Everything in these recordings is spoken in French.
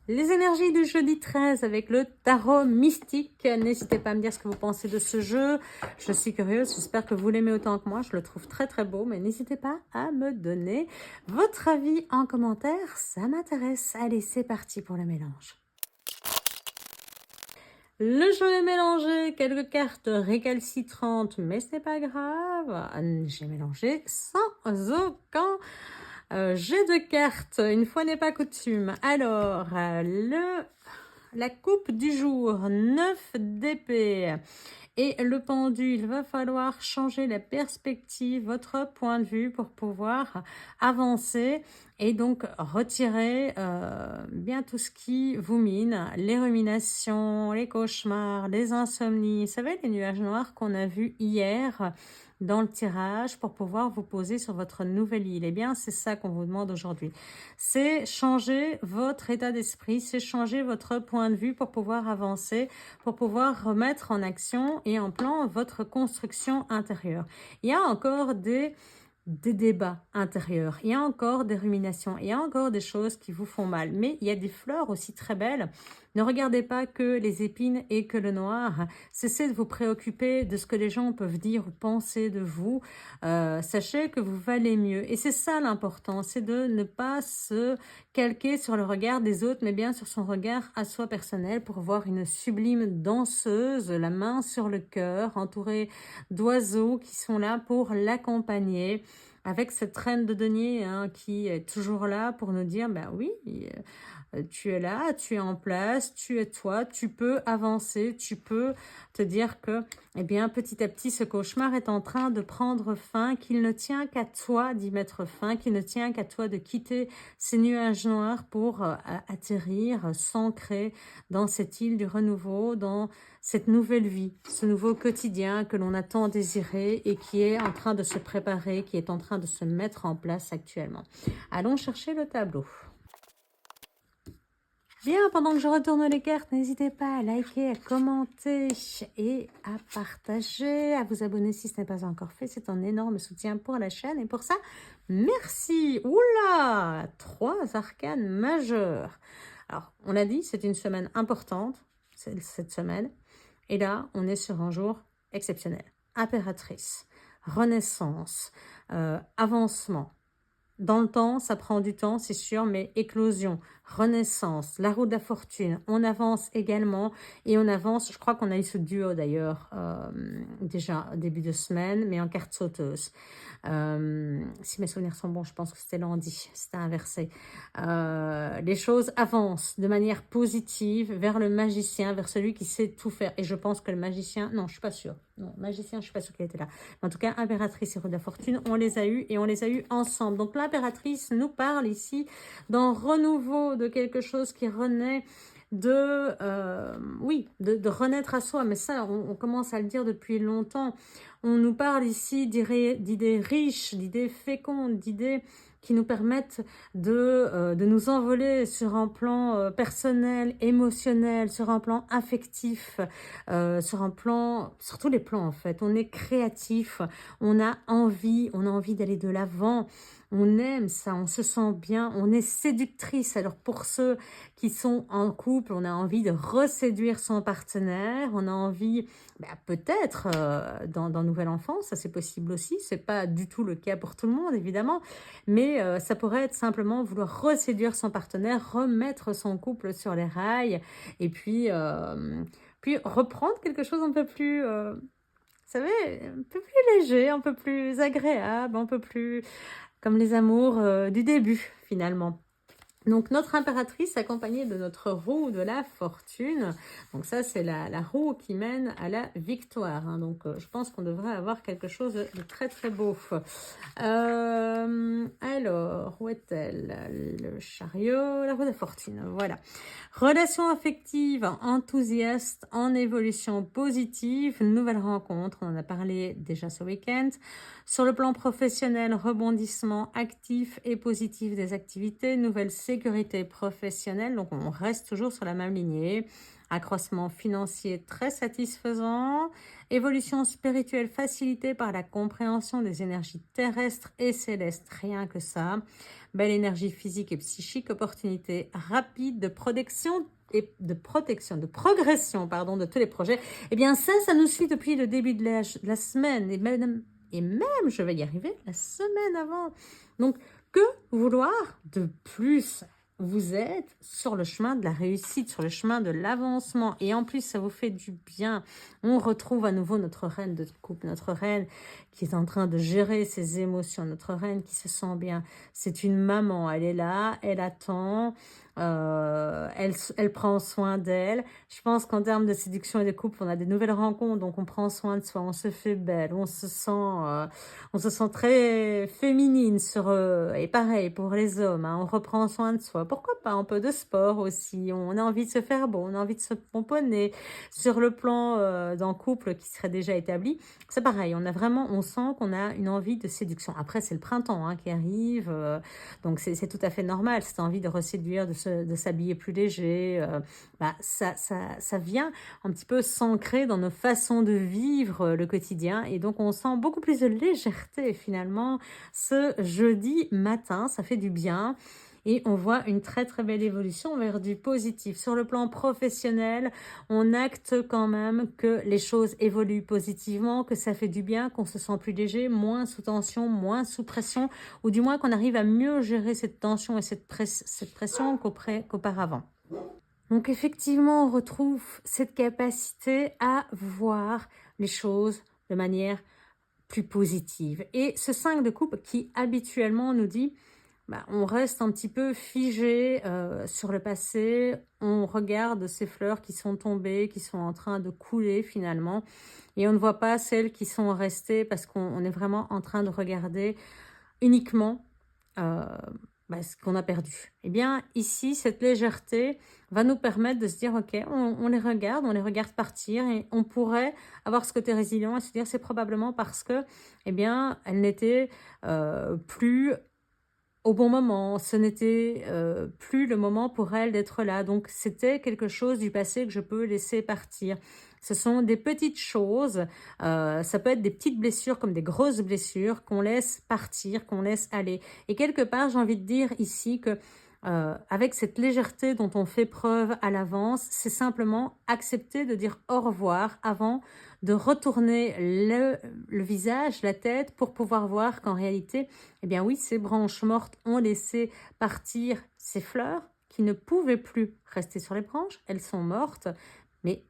Les énergies du jeudi 13 avec le tarot mystique. N'hésitez pas à me dire ce que vous pensez de ce jeu. Je suis curieuse, j'espère que vous l'aimez autant que moi. Je le trouve très très beau, mais n'hésitez pas à me donner votre avis en commentaire. Ça m'intéresse. Allez, c'est parti pour le mélange. Le jeu est mélangé, quelques cartes récalcitrantes, mais ce n'est pas grave. J'ai mélangé sans aucun jet de cartes. Une fois n'est pas coutume. Alors, la coupe du jour, 9 d'épée. Et le pendu, il va falloir changer la perspective, votre point de vue pour pouvoir avancer et donc retirer bien tout ce qui vous mine, les ruminations, les cauchemars, les insomnies, vous savez, les nuages noirs qu'on a vus hier dans le tirage pour pouvoir vous poser sur votre nouvelle île. Eh bien, c'est ça qu'on vous demande aujourd'hui. C'est changer votre état d'esprit, c'est changer votre point de vue pour pouvoir avancer, pour pouvoir remettre en action et en plan votre construction intérieure. Il y a encore des débats intérieurs, il y a encore des ruminations, il y a encore des choses qui vous font mal, mais il y a des fleurs aussi très belles. Ne regardez pas que les épines et que le noir. Cessez de vous préoccuper de ce que les gens peuvent dire ou penser de vous. Sachez que vous valez mieux. Et c'est ça l'important, c'est de ne pas se calquer sur le regard des autres, mais bien sur son regard à soi personnel pour voir une sublime danseuse, la main sur le cœur, entourée d'oiseaux qui sont là pour l'accompagner. Avec cette reine de denier qui est toujours là pour nous dire, ben oui, tu es là, tu es en place, tu es toi, tu peux avancer, tu peux te dire que, eh bien, petit à petit, ce cauchemar est en train de prendre fin, qu'il ne tient qu'à toi d'y mettre fin, qu'il ne tient qu'à toi de quitter ces nuages noirs pour atterrir, s'ancrer dans cette île du renouveau, dans cette nouvelle vie, ce nouveau quotidien que l'on a tant désiré et qui est en train de se préparer, qui est en train de se mettre en place actuellement. Allons chercher le tableau. Bien, pendant que je retourne les cartes, n'hésitez pas à liker, à commenter et à partager, à vous abonner si ce n'est pas encore fait. C'est un énorme soutien pour la chaîne et pour ça, merci. Oula, 3 arcanes majeures. Alors, on l'a dit, c'est une semaine importante, cette semaine. Et là, on est sur un jour exceptionnel. Impératrice, renaissance, avancement. Dans le temps, ça prend du temps, c'est sûr, mais éclosion, renaissance, la roue de la fortune, on avance également et on avance, je crois qu'on a eu ce duo d'ailleurs déjà au début de semaine, mais en carte sauteuse. Si mes souvenirs sont bons, je pense que c'était lundi, c'était inversé. Les choses avancent de manière positive vers le magicien, vers celui qui sait tout faire. Et je pense que le magicien, non, je suis pas sûre. Non, magicien, je suis pas sûre qu'il était là. Mais en tout cas, impératrice et roue de la fortune, on les a eus et on les a eus ensemble. Donc l'impératrice nous parle ici d'un renouveau, de quelque chose qui renaît de renaître à soi. Mais ça, on commence à le dire depuis longtemps. On nous parle ici d'idées riches, d'idées fécondes, d'idées qui nous permettent de nous envoler sur un plan personnel, émotionnel, sur un plan affectif, sur un plan, sur tous les plans en fait. On est créatif, on a envie d'aller de l'avant. On aime ça, on se sent bien, on est séductrice. Alors pour ceux qui sont en couple, on a envie de reséduire son partenaire, on a envie, peut-être dans Nouvelle Enfance, ça c'est possible aussi, c'est pas du tout le cas pour tout le monde évidemment, mais ça pourrait être simplement vouloir reséduire son partenaire, remettre son couple sur les rails, et puis reprendre quelque chose un peu plus, vous savez, un peu plus léger, un peu plus agréable, un peu plus comme les amours du début finalement. Donc notre impératrice accompagnée de notre roue de la fortune. Donc ça c'est la roue qui mène à la victoire. Donc je pense qu'on devrait avoir quelque chose de très très beau. Alors, où est-elle? Le chariot, la roue de la fortune, voilà. Relation affective, enthousiaste, en évolution positive, nouvelle rencontre, on en a parlé déjà ce week-end. Sur le plan professionnel, rebondissement actif et positif des activités, nouvelle séquence sécurité professionnelle, donc on reste toujours sur la même lignée. Accroissement financier très satisfaisant, évolution spirituelle facilitée par la compréhension des énergies terrestres et célestes, rien que ça. Belle énergie physique et psychique, opportunité rapide de protection et de progression, pardon, de tous les projets. Eh bien ça nous suit depuis le début de la semaine et même, je vais y arriver, la semaine avant. Donc, que vouloir de plus? Vous êtes sur le chemin de la réussite, sur le chemin de l'avancement. Et en plus, ça vous fait du bien. On retrouve à nouveau notre reine de couple, notre reine qui est en train de gérer ses émotions, notre reine qui se sent bien. C'est une maman, elle est là, elle attend, elle prend soin d'elle. Je pense qu'en termes de séduction et de couple, on a des nouvelles rencontres, donc on prend soin de soi, on se fait belle, on se sent très féminine et pareil pour les hommes, hein, on reprend soin de soi. Pourquoi pas un peu de sport aussi, on a envie de se faire beau, on a envie de se pomponner. Sur le plan d'un couple qui serait déjà établi, c'est pareil, on sent qu'on a une envie de séduction. Après, c'est le printemps qui arrive, donc c'est tout à fait normal, cette envie de reséduire, de s'habiller plus léger, ça vient un petit peu s'ancrer dans nos façons de vivre le quotidien, et donc on sent beaucoup plus de légèreté finalement ce jeudi matin, ça fait du bien. Et on voit une très très belle évolution vers du positif. Sur le plan professionnel, on acte quand même que les choses évoluent positivement, que ça fait du bien, qu'on se sent plus léger, moins sous tension, moins sous pression, ou du moins qu'on arrive à mieux gérer cette tension et cette pression qu'auparavant. Donc effectivement, on retrouve cette capacité à voir les choses de manière plus positive. Et ce 5 de coupe qui habituellement nous dit on reste un petit peu figé sur le passé, on regarde ces fleurs qui sont tombées, qui sont en train de couler finalement, et on ne voit pas celles qui sont restées parce qu'on est vraiment en train de regarder uniquement ce qu'on a perdu. Eh bien ici, cette légèreté va nous permettre de se dire ok, on les regarde partir, et on pourrait avoir ce côté résilient et se dire c'est probablement parce que elles n'étaient plus au bon moment, ce n'était plus le moment pour elle d'être là. Donc, c'était quelque chose du passé que je peux laisser partir. Ce sont des petites choses, ça peut être des petites blessures comme des grosses blessures qu'on laisse partir, qu'on laisse aller. Et quelque part, j'ai envie de dire ici que avec cette légèreté dont on fait preuve à l'avance, c'est simplement accepter de dire au revoir avant de retourner le visage, la tête, pour pouvoir voir qu'en réalité, oui, ces branches mortes ont laissé partir ces fleurs qui ne pouvaient plus rester sur les branches. Elles sont mortes, mais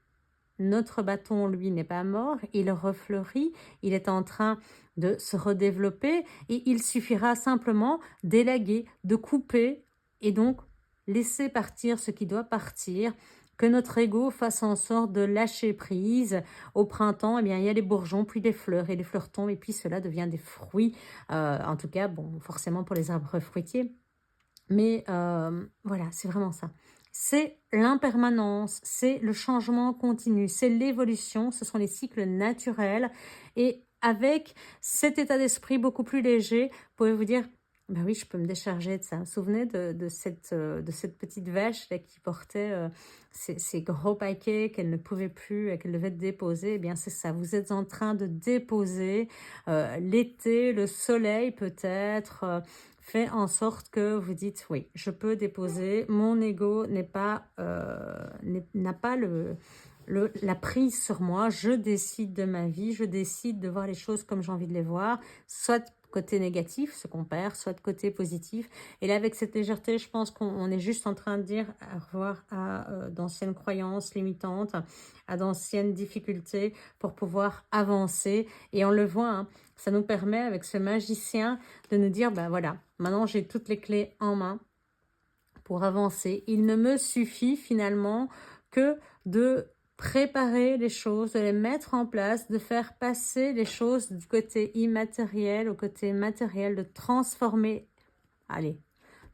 notre bâton, lui, n'est pas mort. Il refleurit, il est en train de se redévelopper, et il suffira simplement d'élaguer, de couper, et donc laisser partir ce qui doit partir, que notre ego fasse en sorte de lâcher prise. Au printemps, il y a les bourgeons, puis les fleurs, et les fleurs tombent, et puis cela devient des fruits. En tout cas, forcément pour les arbres fruitiers. Mais voilà, c'est vraiment ça. C'est l'impermanence, c'est le changement continu, c'est l'évolution, ce sont les cycles naturels. Et avec cet état d'esprit beaucoup plus léger, vous pouvez vous dire, oui, je peux me décharger de ça. Vous vous souvenez de cette petite vache là, qui portait ces gros paquets qu'elle ne pouvait plus, qu'elle devait déposer? C'est ça, vous êtes en train de déposer l'été, le soleil peut-être, fait en sorte que vous dites, oui, je peux déposer, mon ego n'a pas la prise sur moi, je décide de ma vie, je décide de voir les choses comme j'ai envie de les voir, soit côté négatif, ce qu'on perd, soit de côté positif. Et là, avec cette légèreté, je pense qu'on est juste en train de dire au revoir à d'anciennes croyances limitantes, à d'anciennes difficultés, pour pouvoir avancer. Et on le voit, ça nous permet, avec ce magicien, de nous dire, voilà, maintenant j'ai toutes les clés en main pour avancer. Il ne me suffit finalement que de préparer les choses, de les mettre en place, de faire passer les choses du côté immatériel au côté matériel, de transformer. Allez,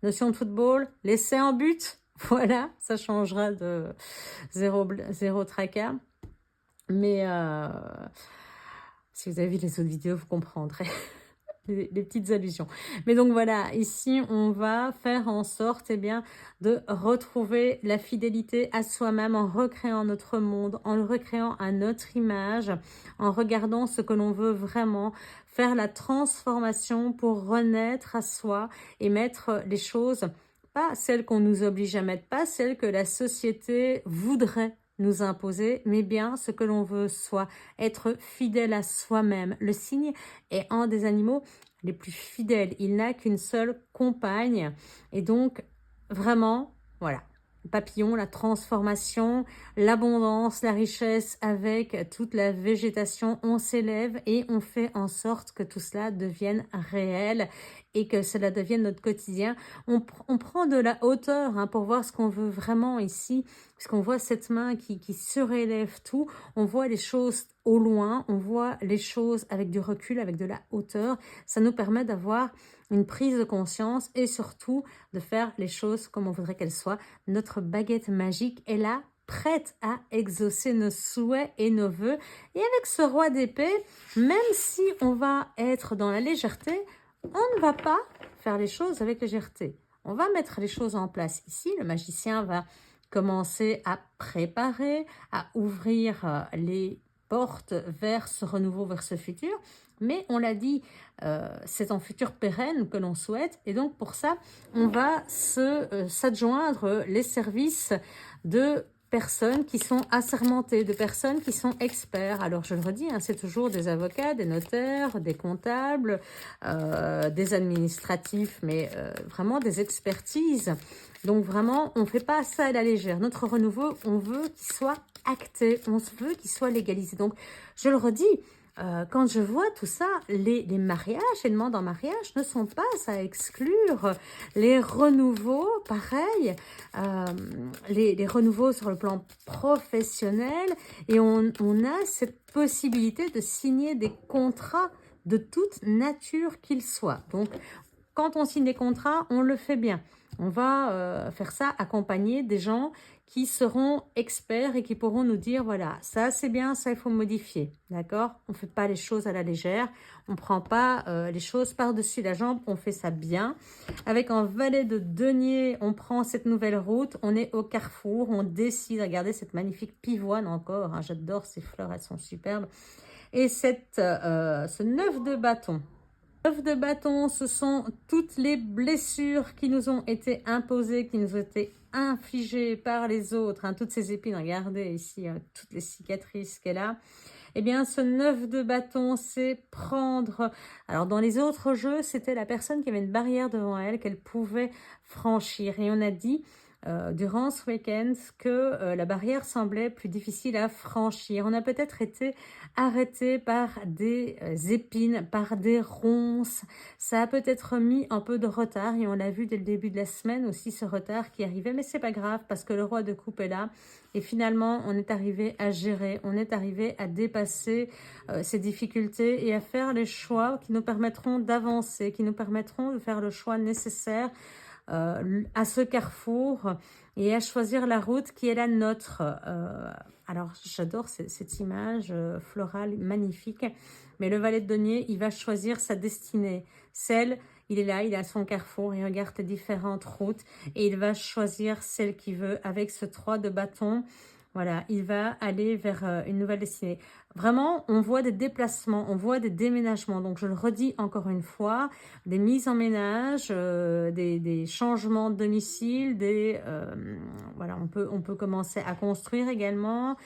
notion de football, l'essai en but, voilà, ça changera de zéro tracas. Mais si vous avez vu les autres vidéos, vous comprendrez. les petites allusions. Mais donc voilà, ici, on va faire en sorte, eh bien, de retrouver la fidélité à soi-même en recréant notre monde, en le recréant à notre image, en regardant ce que l'on veut vraiment, faire la transformation pour renaître à soi et mettre les choses, pas celles qu'on nous oblige à mettre, pas celles que la société voudrait nous imposer, mais bien ce que l'on veut soi, être fidèle à soi-même. Le cygne est un des animaux les plus fidèles. Il n'a qu'une seule compagne. Et donc, vraiment, voilà. Le papillon, la transformation, l'abondance, la richesse avec toute la végétation, on s'élève et on fait en sorte que tout cela devienne réel et que cela devienne notre quotidien. On prend de la hauteur hein, pour voir ce qu'on veut vraiment ici, puisqu'on voit cette main qui surélève tout, on voit les choses au loin, on voit les choses avec du recul, avec de la hauteur. Ça nous permet d'avoir une prise de conscience et surtout de faire les choses comme on voudrait qu'elles soient. Notre baguette magique est là, prête à exaucer nos souhaits et nos vœux. Et avec ce roi d'épée, même si on va être dans la légèreté, on ne va pas faire les choses avec légèreté. On va mettre les choses en place. Ici, le magicien va commencer à préparer, à ouvrir les portes vers ce renouveau, vers ce futur. Mais on l'a dit, c'est un futur pérenne que l'on souhaite. Et donc, pour ça, on va s'adjoindre les services de personnes qui sont assermentées, de personnes qui sont experts. Alors, je le redis, hein, c'est toujours des avocats, des notaires, des comptables, des administratifs, mais vraiment des expertises. Donc, vraiment, on ne fait pas ça à la légère. Notre renouveau, on veut qu'il soit acté, on veut qu'il soit légalisé. Donc, je le redis, quand je vois tout ça, les mariages, les demandes en mariage ne sont pas à exclure. Les renouveaux, pareil, les renouveaux sur le plan professionnel. Et on a cette possibilité de signer des contrats de toute nature qu'ils soient. Donc, quand on signe des contrats, on le fait bien. On va faire ça accompagné des gens qui seront experts et qui pourront nous dire, voilà, ça c'est bien, ça il faut modifier, d'accord? On ne fait pas les choses à la légère, on ne prend pas les choses par-dessus la jambe, on fait ça bien. Avec un valet de denier, on prend cette nouvelle route, on est au carrefour, on décide, regardez cette magnifique pivoine encore, hein, j'adore ces fleurs, elles sont superbes. Et ce 9 de bâton. 9 de bâton, ce sont toutes les blessures qui nous ont été imposées, qui nous ont été infligées par les autres. Hein, toutes ces épines, regardez ici, toutes les cicatrices qu'elle a. Eh bien, ce 9 de bâton, c'est prendre... Alors, dans les autres jeux, c'était la personne qui avait une barrière devant elle qu'elle pouvait franchir. Et on a dit... durant ce week-end que la barrière semblait plus difficile à franchir. On a peut-être été arrêté par des épines, par des ronces. Ça a peut-être mis un peu de retard et on l'a vu dès le début de la semaine aussi ce retard qui arrivait. Mais c'est pas grave parce que le roi de coupe est là et finalement on est arrivé à gérer, on est arrivé à dépasser ces difficultés et à faire les choix qui nous permettront d'avancer, qui nous permettront de faire le choix nécessaire à ce carrefour et à choisir la route qui est la nôtre. Alors, j'adore cette image florale magnifique, mais le valet de denier, il va choisir sa destinée. Il est là, il a son carrefour, il regarde les différentes routes et il va choisir celle qu'il veut avec ce 3 de bâton. Voilà, il va aller vers une nouvelle destinée. Vraiment, on voit des déplacements, on voit des déménagements. Donc, je le redis encore une fois, des mises en ménage, des changements de domicile, voilà, on peut commencer à construire également.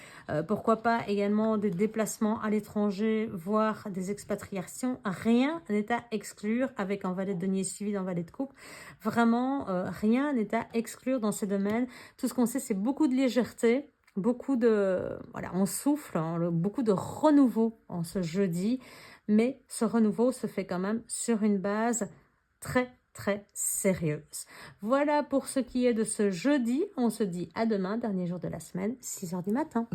Pourquoi pas également des déplacements à l'étranger, voire des expatriations. Rien n'est à exclure avec un valet de denier suivi d'un valet de coupe. Vraiment, rien n'est à exclure dans ce domaine. Tout ce qu'on sait, c'est beaucoup de légèreté. Beaucoup de, voilà, on souffle, hein, beaucoup de renouveau en ce jeudi, mais ce renouveau se fait quand même sur une base très sérieuse. Voilà pour ce qui est de ce jeudi. On se dit à demain, dernier jour de la semaine, 6 h du matin.